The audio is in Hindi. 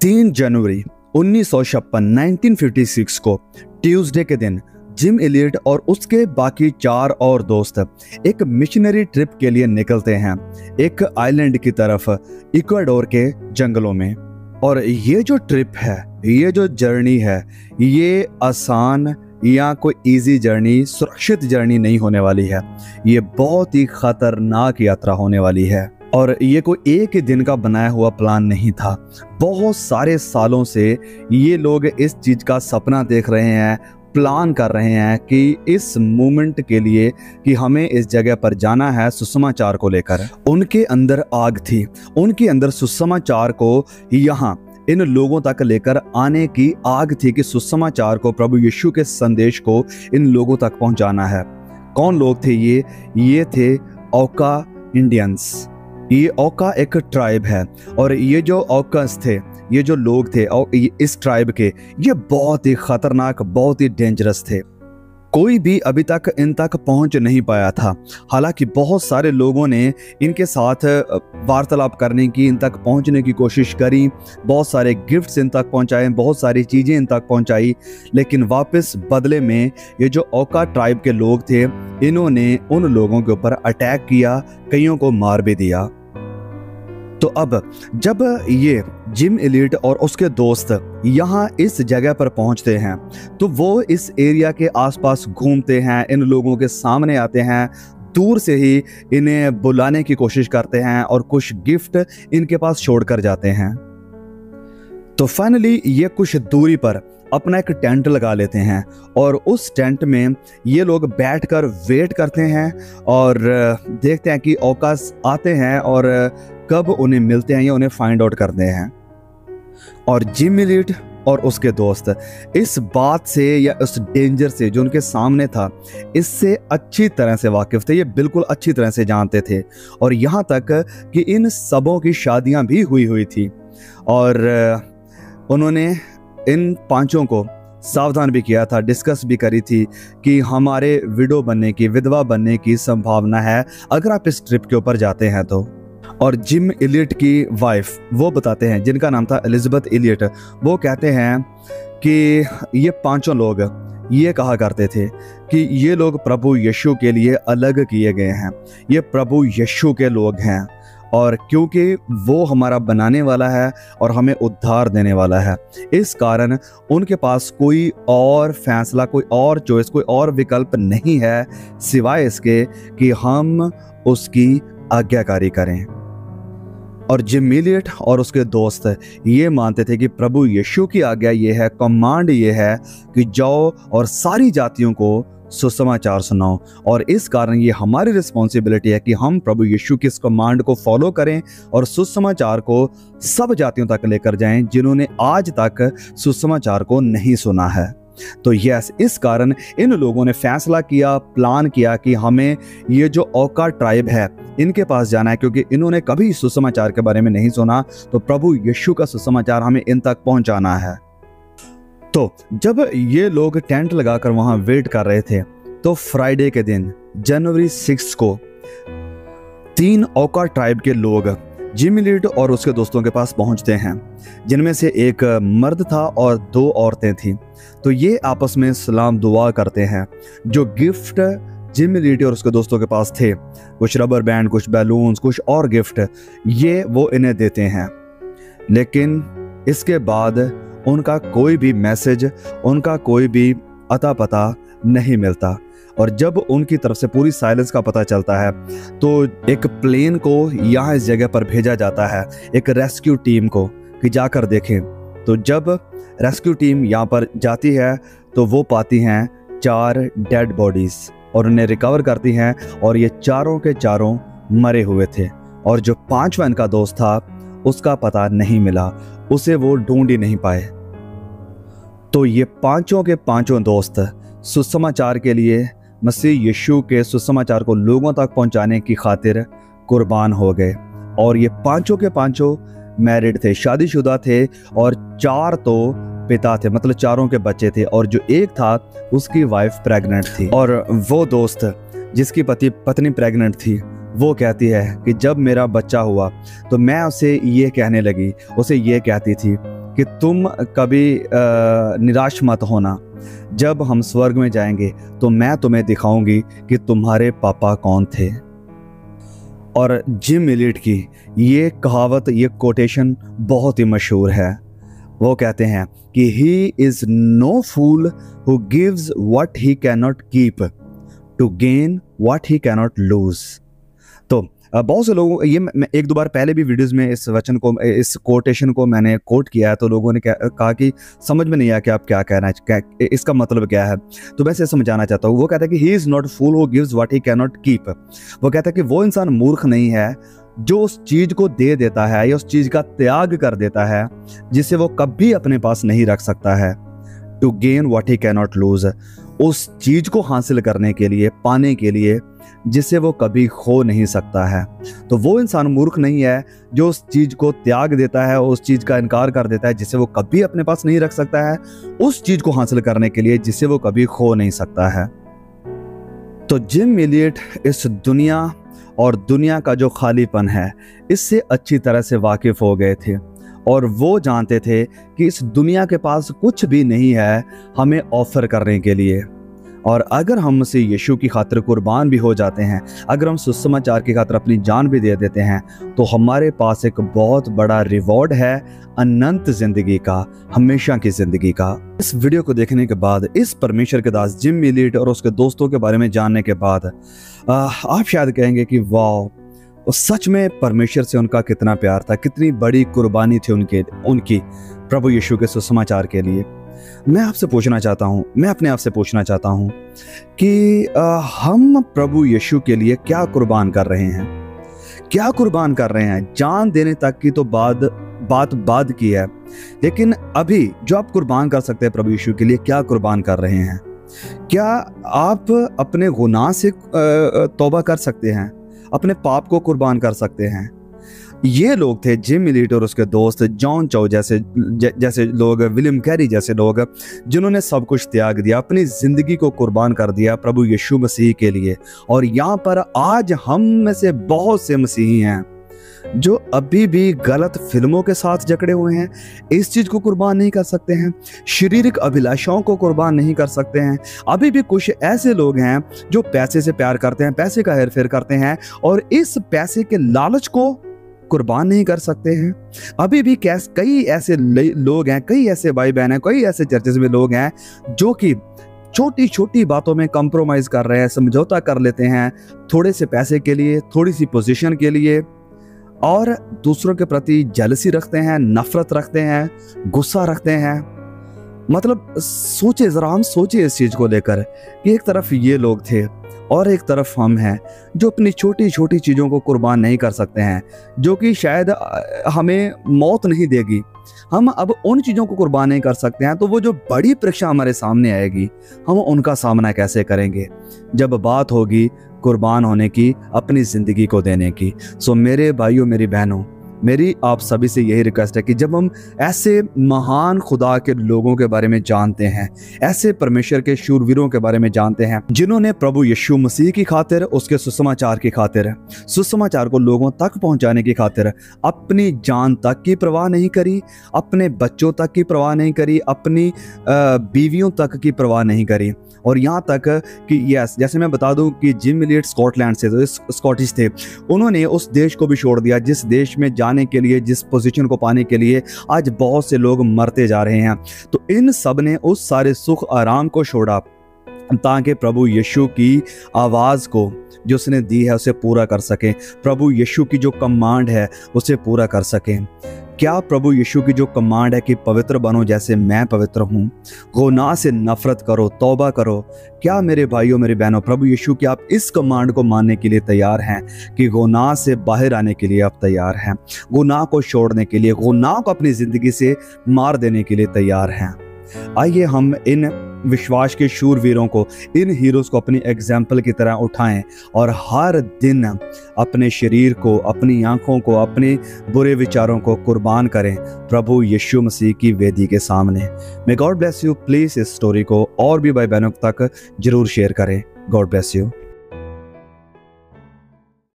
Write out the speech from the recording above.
3 जनवरी 1956 1956 को ट्यूसडे के दिन जिम एलियट और उसके बाकी 4 और दोस्त एक मिशनरी ट्रिप के लिए निकलते हैं एक आइलैंड की तरफ इक्वाडोर के जंगलों में। और ये जो ट्रिप है, ये जो जर्नी है, ये आसान या कोई इजी जर्नी, सुरक्षित जर्नी नहीं होने वाली है। ये बहुत ही खतरनाक यात्रा होने वाली है। और ये कोई एक ही दिन का बनाया हुआ प्लान नहीं था। बहुत सारे सालों से ये लोग इस चीज का सपना देख रहे हैं, प्लान कर रहे हैं कि इस मोमेंट के लिए कि हमें इस जगह पर जाना है सुसमाचार को लेकर। उनके अंदर आग थी, उनके अंदर सुसमाचार को यहाँ इन लोगों तक लेकर आने की आग थी कि सुसमाचार को, प्रभु यीशु के संदेश को इन लोगों तक पहुंचाना है। कौन लोग थे ये थे औका इंडियंस। ये औका एक ट्राइब है और ये जो औकस थे, ये जो लोग थे इस ट्राइब के, ये बहुत ही खतरनाक, बहुत ही डेंजरस थे। कोई भी अभी तक इन तक पहुंच नहीं पाया था। हालांकि बहुत सारे लोगों ने इनके साथ वार्तालाप करने की, इन तक पहुंचने की कोशिश करी, बहुत सारे गिफ्ट्स इन तक पहुंचाए, बहुत सारी चीज़ें इन तक पहुंचाई, लेकिन वापस बदले में ये जो औका ट्राइब के लोग थे, इन्होंने उन लोगों के ऊपर अटैक किया, कईयों को मार भी दिया। तो अब जब ये जिम एलियट और उसके दोस्त यहाँ इस जगह पर पहुँचते हैं तो वो इस एरिया के आसपास घूमते हैं, इन लोगों के सामने आते हैं, दूर से ही इन्हें बुलाने की कोशिश करते हैं और कुछ गिफ्ट इनके पास छोड़कर जाते हैं। तो फाइनली ये कुछ दूरी पर अपना एक टेंट लगा लेते हैं और उस टेंट में ये लोग बैठकर वेट करते हैं और देखते हैं कि औकास आते हैं और कब उन्हें मिलते हैं या उन्हें फाइंड आउट करते हैं। और जिम एलियट और उसके दोस्त इस बात से या उस डेंजर से जो उनके सामने था, इससे अच्छी तरह से वाकिफ थे। ये बिल्कुल अच्छी तरह से जानते थे और यहाँ तक कि इन सबों की शादियाँ भी हुई थी और उन्होंने इन पांचों को सावधान भी किया था, डिस्कस भी करी थी कि हमारे विडो बनने की, विधवा बनने की संभावना है अगर आप इस ट्रिप के ऊपर जाते हैं तो। और जिम एलियट की वाइफ वो बताते हैं, जिनका नाम था एलिजाबेथ एलियट, वो कहते हैं कि ये पांचों लोग ये कहा करते थे कि ये लोग प्रभु यीशु के लिए अलग किए गए हैं, ये प्रभु यीशु के लोग हैं और क्योंकि वो हमारा बनाने वाला है और हमें उद्धार देने वाला है, इस कारण उनके पास कोई और फैसला, कोई और चॉइस, कोई और विकल्प नहीं है सिवाय इसके कि हम उसकी आज्ञाकारी करें। और जिम एलियट और उसके दोस्त ये मानते थे कि प्रभु यीशु की आज्ञा ये है, कमांड ये है कि जाओ और सारी जातियों को सुसमाचार सुनाओ और इस कारण ये हमारी रिस्पॉन्सिबिलिटी है कि हम प्रभु यीशु की इस कमांड को फॉलो करें और सुसमाचार को सब जातियों तक लेकर जाएं जिन्होंने आज तक सुसमाचार को नहीं सुना है। तो यस, इस कारण इन लोगों ने फैसला किया, प्लान किया कि हमें ये जो औका ट्राइब है इनके पास जाना है क्योंकि इन्होंने कभी सुसमाचार के बारे में नहीं सुना, तो प्रभु यीशु का सुसमाचार हमें इन तक पहुंचाना है। तो जब ये लोग टेंट लगाकर वहां वेट कर रहे थे तो फ्राइडे के दिन जनवरी 6 को 3 औका ट्राइब के लोग जिम एलियट और उसके दोस्तों के पास पहुंचते हैं, जिनमें से एक मर्द था और 2 औरतें थीं। तो ये आपस में सलाम दुआ करते हैं। जो गिफ्ट जिम एलियट और उसके दोस्तों के पास थे, कुछ रबर बैंड, कुछ बैलून्स, कुछ और गिफ्ट, ये वो इन्हें देते हैं। लेकिन इसके बाद उनका कोई भी मैसेज, उनका कोई भी अता पता नहीं मिलता। और जब उनकी तरफ से पूरी साइलेंस का पता चलता है तो एक प्लेन को यहाँ इस जगह पर भेजा जाता है, एक रेस्क्यू टीम को, कि जाकर देखें। तो जब रेस्क्यू टीम यहाँ पर जाती है तो वो पाती हैं 4 डेड बॉडीज और उन्हें रिकवर करती हैं और ये चारों के चारों मरे हुए थे। और जो 5वां इनका दोस्त था उसका पता नहीं मिला, उसे वो ढूंढ ही नहीं पाए। तो ये पांचों के पांचों दोस्त सुसमाचार के लिए, मसीह यीशु के सुसमाचार को लोगों तक पहुंचाने की खातिर कुर्बान हो गए। और ये पांचों के पांचों मैरिड थे, शादीशुदा थे और 4 तो पिता थे, मतलब चारों के बच्चे थे और जो एक था उसकी वाइफ प्रेग्नेंट थी। और वो दोस्त जिसकी पत्नी प्रेग्नेंट थी, वो कहती है कि जब मेरा बच्चा हुआ तो मैं उसे ये कहती थी कि तुम कभी निराश मत होना, जब हम स्वर्ग में जाएंगे तो मैं तुम्हें दिखाऊंगी कि तुम्हारे पापा कौन थे। और जिम एलियट की ये कहावत, ये कोटेशन बहुत ही मशहूर है। वो कहते हैं कि he is no fool who gives what he can not keep to gain what he can not lose. तो बहुत से लोगों, ये मैं एक दो बार पहले भी वीडियोस में इस वचन को, इस कोटेशन को मैंने कोट किया है, तो लोगों ने कहा कि समझ में नहीं आया कि आप क्या कहना है, इसका मतलब क्या है। तो मैं इसे समझाना चाहता हूँ। वो कहता है कि he is not fool who gives what he can not keep. वो कहता है कि वो इंसान मूर्ख नहीं है जो उस चीज़ को दे देता है या उस चीज़ का त्याग कर देता है जिसे वो कभी अपने पास नहीं रख सकता है। To gain what he can not lose, उस चीज़ को हासिल करने के लिए, पाने के लिए जिसे वो कभी खो नहीं सकता है। तो वो इंसान मूर्ख नहीं है जो उस चीज़ को त्याग देता है, उस चीज़ का इनकार कर देता है जिसे वो कभी अपने पास नहीं रख सकता है, उस चीज़ को हासिल करने के लिए जिसे वो कभी खो नहीं सकता है। तो जिम एलियट इस दुनिया और दुनिया का जो खालीपन है इससे अच्छी तरह से वाकिफ हो गए थे, और वो जानते थे कि इस दुनिया के पास कुछ भी नहीं है हमें ऑफर करने के लिए। और अगर हम मसीह यीशु की खातिर कुर्बान भी हो जाते हैं, अगर हम सुसमाचार की खातिर अपनी जान भी दे देते हैं, तो हमारे पास एक बहुत बड़ा रिवॉर्ड है अनंत जिंदगी का, हमेशा की जिंदगी का। इस वीडियो को देखने के बाद, इस परमेश्वर के दास जिम एलियट और उसके दोस्तों के बारे में जानने के बाद आप शायद कहेंगे कि वाह, सच में परमेश्वर से उनका कितना प्यार था, कितनी बड़ी कुर्बानी थी उनकी प्रभु यीशु के सुसमाचार के लिए। मैं आपसे पूछना चाहता हूँ, मैं अपने आप से पूछना चाहता हूँ कि हम प्रभु यीशु के लिए क्या कुर्बान कर रहे हैं, क्या कुर्बान कर रहे हैं। जान देने तक की तो बात की है, लेकिन अभी जो आप कुर्बान कर सकते हैं प्रभु यीशु के लिए, क्या कुर्बान कर रहे हैं? क्या आप अपने गुनाह से तौबा कर सकते हैं, अपने पाप को कुर्बान कर सकते हैं? ये लोग थे जिम एलियट और उसके दोस्त, जॉन चो जैसे लोग, विलियम कैरी जैसे लोग, जिन्होंने सब कुछ त्याग दिया, अपनी ज़िंदगी को कुर्बान कर दिया प्रभु यीशु मसीह के लिए। और यहाँ पर आज हम में से बहुत से मसीही हैं जो अभी भी गलत फिल्मों के साथ जकड़े हुए हैं, इस चीज़ को कुर्बान नहीं कर सकते हैं, शारीरिक अभिलाषाओं को कुर्बान नहीं कर सकते हैं। अभी भी कुछ ऐसे लोग हैं जो पैसे से प्यार करते हैं, पैसे का हेर फेर करते हैं और इस पैसे के लालच को कुर्बान नहीं कर सकते हैं। अभी भी कई ऐसे लोग हैं, कई ऐसे भाई बहन हैं, कई ऐसे चर्चेज में लोग हैं जो कि छोटी छोटी बातों में कॉम्प्रोमाइज़ कर रहे हैं, समझौता कर लेते हैं थोड़े से पैसे के लिए, थोड़ी सी पोजीशन के लिए, और दूसरों के प्रति जेलसी रखते हैं, नफरत रखते हैं, गुस्सा रखते हैं। मतलब सोचे, जरा हम सोचे इस चीज़ को लेकर कि एक तरफ ये लोग थे और एक तरफ हम हैं जो अपनी छोटी छोटी चीज़ों को कुर्बान नहीं कर सकते हैं, जो कि शायद हमें मौत नहीं देगी। हम अब उन चीज़ों को कुर्बान नहीं कर सकते हैं, तो वो जो बड़ी परीक्षा हमारे सामने आएगी, हम उनका सामना कैसे करेंगे जब बात होगी कुर्बान होने की, अपनी ज़िंदगी को देने की। सो मेरे भाइयों, मेरी बहनों, मेरी आप सभी से यही रिक्वेस्ट है कि जब हम ऐसे महान खुदा के लोगों के बारे में जानते हैं, ऐसे परमेश्वर के शूरवीरों के बारे में जानते हैं जिन्होंने प्रभु यीशु मसीह की खातिर, उसके सुसमाचार की खातिर, सुसमाचार को लोगों तक पहुंचाने की खातिर अपनी जान तक की परवाह नहीं करी, अपने बच्चों तक की परवाह नहीं करी, अपनी बीवियों तक की परवाह नहीं करी, और यहाँ तक कि यस, जैसे मैं बता दूं कि जिम एलियट स्कॉटलैंड से, तो स्कॉटिश थे, उन्होंने उस देश को भी छोड़ दिया जिस देश में जाने के लिए, जिस पोजीशन को पाने के लिए आज बहुत से लोग मरते जा रहे हैं। तो इन सब ने उस सारे सुख आराम को छोड़ा ताकि प्रभु यीशु की आवाज़ को जो उसने दी है उसे पूरा कर सकें, प्रभु यीशु की जो कमांड है उसे पूरा कर सकें। क्या प्रभु यीशु की जो कमांड है कि पवित्र बनो जैसे मैं पवित्र हूँ, गुनाह से नफरत करो, तौबा करो, क्या मेरे भाइयों, मेरी बहनों, प्रभु यीशु की आप इस कमांड को मानने के लिए तैयार हैं कि गुनाह से बाहर आने के लिए आप तैयार हैं, गुनाह को छोड़ने के लिए, गुनाह को अपनी ज़िंदगी से मार देने के लिए तैयार हैं? आइए हम इन विश्वास के शूरवीरों को, इन हीरोज़ को अपनी एग्जाम्पल की तरह उठाएं और हर दिन अपने शरीर को, अपनी आँखों को, अपने बुरे विचारों को कुर्बान करें प्रभु यीशु मसीह की वेदी के सामने। May God bless you. Please इस स्टोरी को और भी भाई बहनों तक जरूर शेयर करें। God bless you.